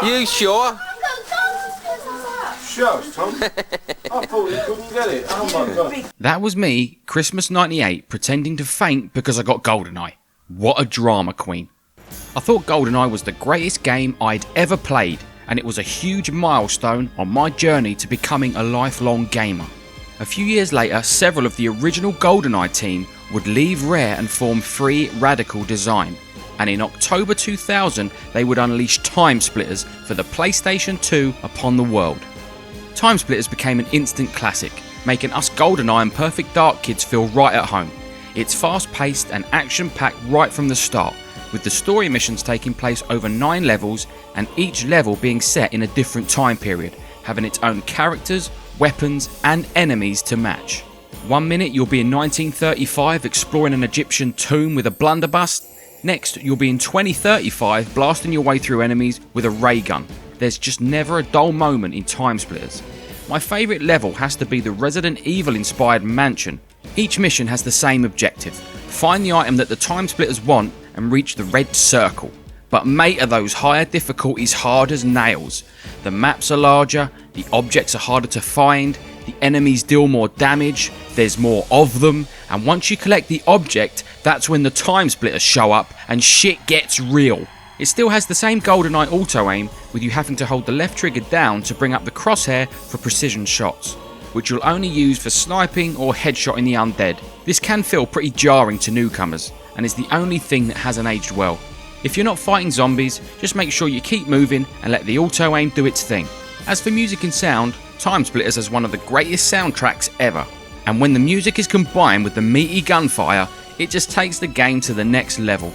You sure? Shucks, Tom. I thought you couldn't get it. Oh my God. That was me, Christmas '98, pretending to faint because I got GoldenEye. What a drama queen. I thought GoldenEye was the greatest game I'd ever played, and it was a huge milestone on my journey to becoming a lifelong gamer. A few years later, several of the original GoldenEye team would leave Rare and form Free Radical Design, and in October 2000 they would unleash Timesplitters for the PlayStation 2 upon the world. Timesplitters became an instant classic, making us GoldenEye and Perfect Dark kids feel right at home. It's fast paced and action packed right from the start, with the story missions taking place over 9 levels and each level being set in a different time period, having its own characters, weapons and enemies to match. 1 minute you'll be in 1935 exploring an Egyptian tomb with a blunderbuss, next you'll be in 2035 blasting your way through enemies with a ray gun. There's just never a dull moment in Timesplitters. My favourite level has to be the Resident Evil inspired mansion. Each mission has the same objective: find the item that the Timesplitters want and reach the red circle. But mate, are those higher difficulties hard as nails. The maps are larger, the objects are harder to find, the enemies deal more damage, there's more of them, and once you collect the object, that's when the Timesplitters show up and shit gets real. It still has the same GoldenEye auto-aim, with you having to hold the left trigger down to bring up the crosshair for precision shots, which you'll only use for sniping or headshotting the undead. This can feel pretty jarring to newcomers, and is the only thing that hasn't aged well. If you're not fighting zombies, just make sure you keep moving and let the auto-aim do its thing. As for music and sound, Timesplitters has one of the greatest soundtracks ever, and when the music is combined with the meaty gunfire, it just takes the game to the next level.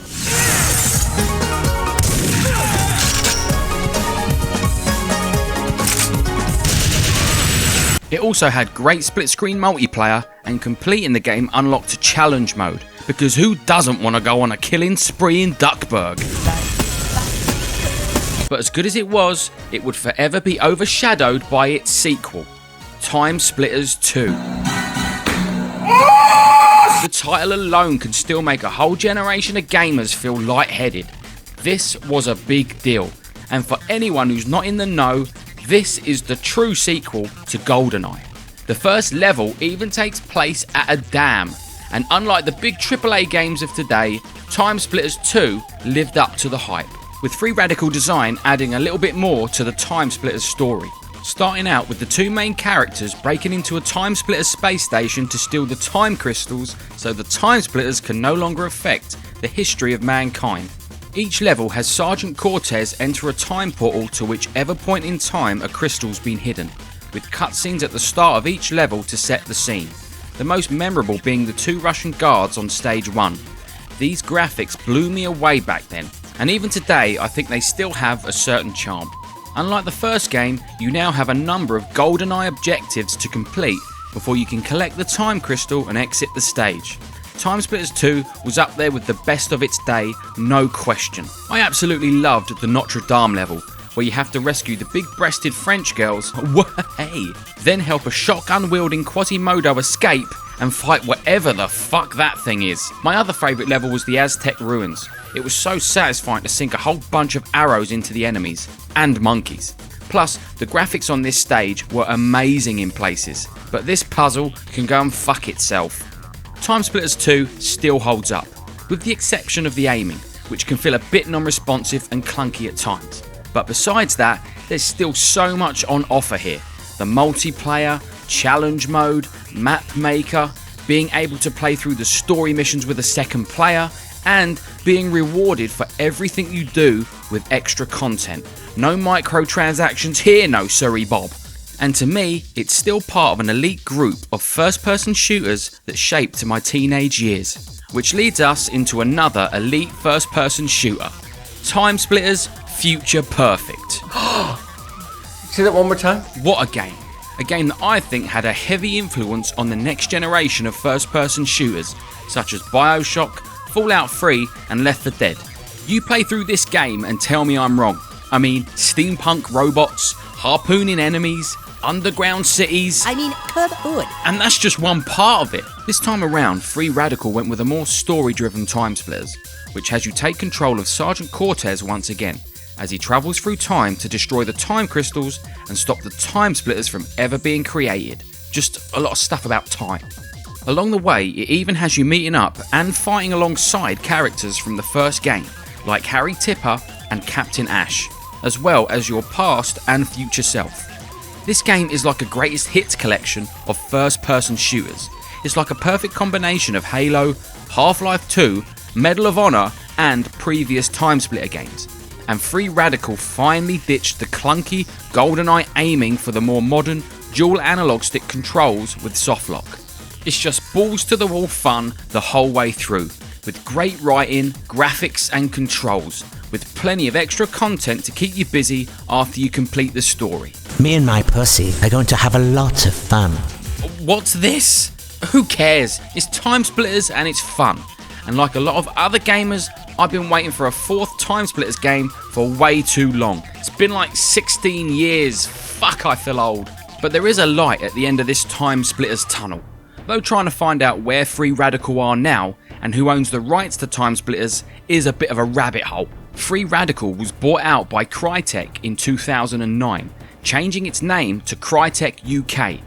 It also had great split screen multiplayer, and completing the game unlocked challenge mode, because who doesn't want to go on a killing spree in Duckburg? But as good as it was, it would forever be overshadowed by its sequel, Timesplitters 2. The title alone can still make a whole generation of gamers feel lightheaded. This was a big deal, and for anyone who's not in the know, this is the true sequel to GoldenEye. The first level even takes place at a dam, and unlike the big AAA games of today, Timesplitters 2 lived up to the hype, with Free Radical Design adding a little bit more to the Timesplitters story. Starting out with the two main characters breaking into a Timesplitters space station to steal the time crystals so the Timesplitters can no longer affect the history of mankind. Each level has Sergeant Cortez enter a time portal to whichever point in time a crystal's been hidden, with cutscenes at the start of each level to set the scene, the most memorable being the 2 Russian guards on stage 1. These graphics blew me away back then, and even today I think they still have a certain charm. Unlike the first game, you now have a number of GoldenEye objectives to complete before you can collect the time crystal and exit the stage. Timesplitters 2 was up there with the best of its day, no question. I absolutely loved the Notre Dame level, where you have to rescue the big-breasted French girls, hey, then help a shotgun-wielding Quasimodo escape and fight whatever the fuck that thing is. My other favourite level was the Aztec ruins. It was so satisfying to sink a whole bunch of arrows into the enemies, and monkeys. Plus, the graphics on this stage were amazing in places, but this puzzle can go and fuck itself. Timesplitters 2 still holds up, with the exception of the aiming, which can feel a bit non-responsive and clunky at times. But besides that, there's still so much on offer here. The multiplayer, challenge mode, map maker, being able to play through the story missions with a second player, and being rewarded for everything you do with extra content. No microtransactions here, no sorry Bob. And to me, it's still part of an elite group of first-person shooters that shaped my teenage years. Which leads us into another elite first-person shooter, Timesplitters Future Perfect. Say that one more time. What a game. A game that I think had a heavy influence on the next generation of first-person shooters, such as BioShock, Fallout 3 and Left 4 Dead. You play through this game and tell me I'm wrong. I mean, steampunk robots, harpooning enemies, underground cities. come on. And that's just one part of it. This time around, Free Radical went with a more story-driven Timesplitters, which has you take control of Sergeant Cortez once again, as he travels through time to destroy the time crystals and stop the Timesplitters from ever being created. Just a lot of stuff about time. Along the way, it even has you meeting up and fighting alongside characters from the first game, like Harry Tipper and Captain Ash, as well as your past and future self. This game is like a greatest hits collection of first-person shooters. It's like a perfect combination of Halo, Half-Life 2, Medal of Honor, and previous Timesplitter games. And Free Radical finally ditched the clunky GoldenEye aiming for the more modern dual analog stick controls with softlock. It's just balls to the wall fun the whole way through, with great writing, graphics and controls, with plenty of extra content to keep you busy after you complete the story. Me and my pussy are going to have a lot of fun. What's this? Who cares? It's Timesplitters and it's fun. And like a lot of other gamers, I've been waiting for a fourth Timesplitters game for way too long. It's been like 16 years. Fuck, I feel old. But there is a light at the end of this Timesplitters tunnel. Though trying to find out where Free Radical are now and who owns the rights to Timesplitters is a bit of a rabbit hole. Free Radical was bought out by Crytek in 2009, changing its name to Crytek UK.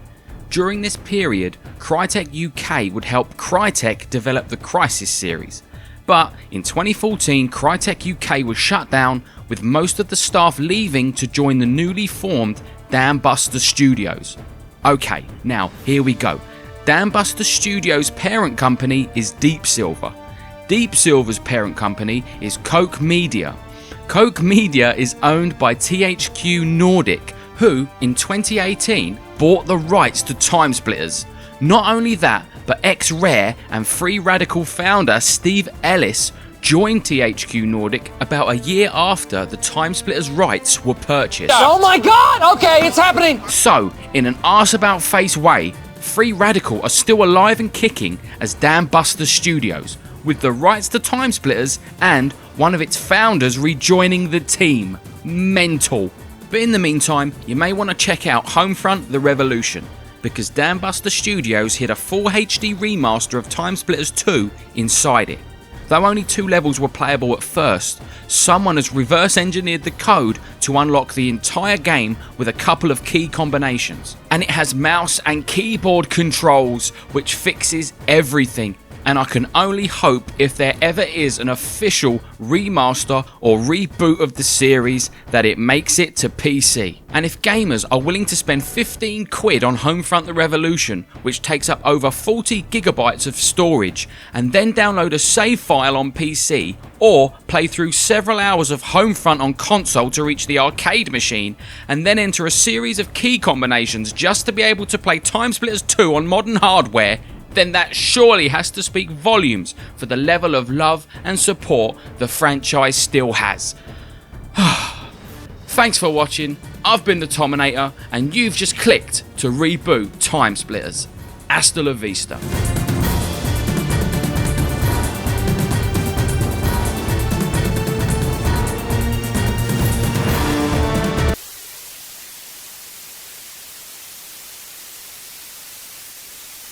During this period, Crytek UK would help Crytek develop the Crysis series. But in 2014, Crytek UK was shut down, with most of the staff leaving to join the newly formed Dambuster Studios. Okay, now here we go. Dambuster Studios' parent company is Deep Silver. Deep Silver's parent company is Koch Media. Koch Media is owned by THQ Nordic, who in 2018 bought the rights to Timesplitters. Not only that, but ex-Rare and Free Radical founder Steve Ellis joined THQ Nordic about a year after the Timesplitters rights were purchased. Oh my god! Okay, it's happening! So, in an arse-about-face way, Free Radical are still alive and kicking as Dambuster Studios, with the rights to Timesplitters and one of its founders rejoining the team. Mental. But in the meantime, you may want to check out Homefront: The Revolution, because Dambuster Studios hid a full HD remaster of Timesplitters 2 inside it. Though only 2 levels were playable at first, someone has reverse engineered the code to unlock the entire game with a couple of key combinations. And it has mouse and keyboard controls, which fixes everything. And I can only hope, if there ever is an official remaster or reboot of the series, that it makes it to PC. And if gamers are willing to spend 15 quid on Homefront: The Revolution, which takes up over 40 gigabytes of storage, and then download a save file on PC, or play through several hours of Homefront on console to reach the arcade machine, and then enter a series of key combinations just to be able to play Timesplitters 2 on modern hardware, then that surely has to speak volumes for the level of love and support the franchise still has. Thanks for watching. I've been the Tominator, and you've just clicked to reboot Timesplitters. Hasta la vista.